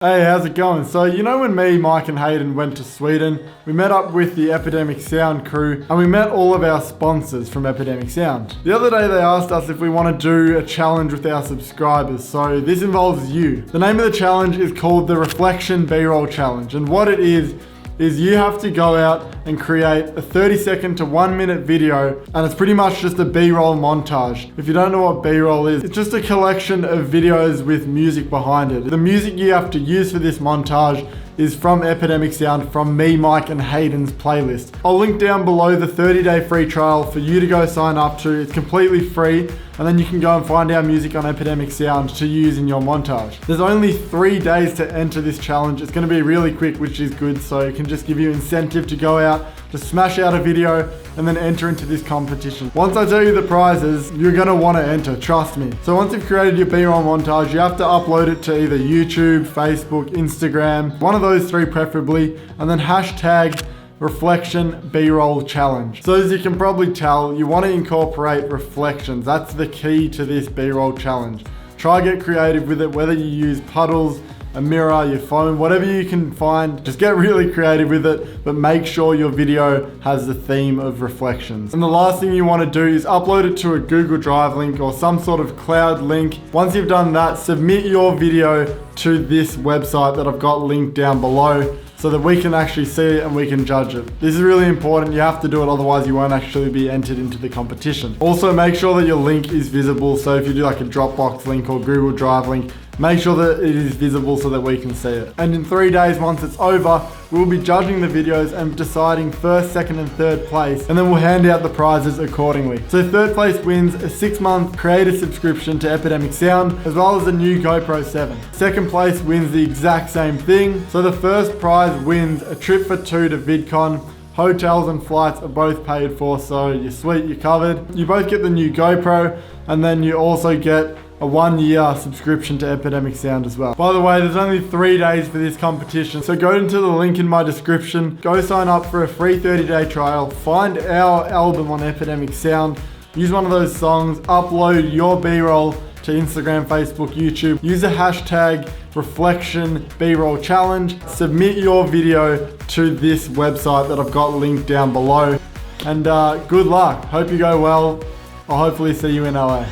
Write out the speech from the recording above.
Hey, how's it going? So, you know when me, Mike and Hayden went to Sweden, we met up with the Epidemic Sound crew and we met all of our sponsors from Epidemic Sound. The other day they asked us if we want to do a challenge with our subscribers, so this involves you. The name of the challenge is called the Reflection B-Roll Challenge, and what it is you have to go out and create a 30-second to 1-minute video, and it's pretty much just a B-roll montage. If you don't know what B-roll is, it's just a collection of videos with music behind it. The music you have to use for this montage is from Epidemic Sound, from me, Mike, and Hayden's playlist. I'll link down below the 30-day free trial for you to go sign up to. It's completely free, and then you can go and find our music on Epidemic Sound to use in your montage. There's only 3 days to enter this challenge. It's gonna be really quick, which is good, so it can just give you incentive to go out, to smash out a video, and then enter into this competition. Once I tell you the prizes, you're gonna wanna enter, trust me. So once you've created your B-roll montage, you have to upload it to either YouTube, Facebook, Instagram, one of those 3 preferably, and then hashtag Reflection B-Roll Challenge. So as you can probably tell, you want to incorporate reflections. That's the key to this B-Roll challenge. Try get creative with it, whether you use puddles, a mirror, your phone, whatever you can find. Just get really creative with it, but make sure your video has the theme of reflections. And the last thing you want to do is upload it to a Google Drive link or some sort of cloud link. Once you've done that, submit your video to this website that I've got linked down below, so that we can actually see it and we can judge it. This is really important. You have to do it, otherwise you won't actually be entered into the competition. Also, make sure that your link is visible. So if you do like a Dropbox link or Google Drive link, make sure that it is visible so that we can see it. And in 3 days, once it's over, we'll be judging the videos and deciding 1st, 2nd, and 3rd place, and then we'll hand out the prizes accordingly. So 3rd place wins a 6-month creator subscription to Epidemic Sound, as well as a new GoPro 7. 2nd place wins the exact same thing. So the 1st prize wins a trip for 2 to VidCon. Hotels and flights are both paid for, so you're sweet, you're covered. You both get the new GoPro, and then you also get a 1-year subscription to Epidemic Sound as well. By the way, there's only 3 days for this competition, so go into the link in my description, go sign up for a free 30-day trial, find our album on Epidemic Sound, use one of those songs, upload your B-roll to Instagram, Facebook, YouTube, use the hashtag Reflection B-Roll Challenge, submit your video to this website that I've got linked down below, and good luck. Hope you go well. I'll hopefully see you in LA.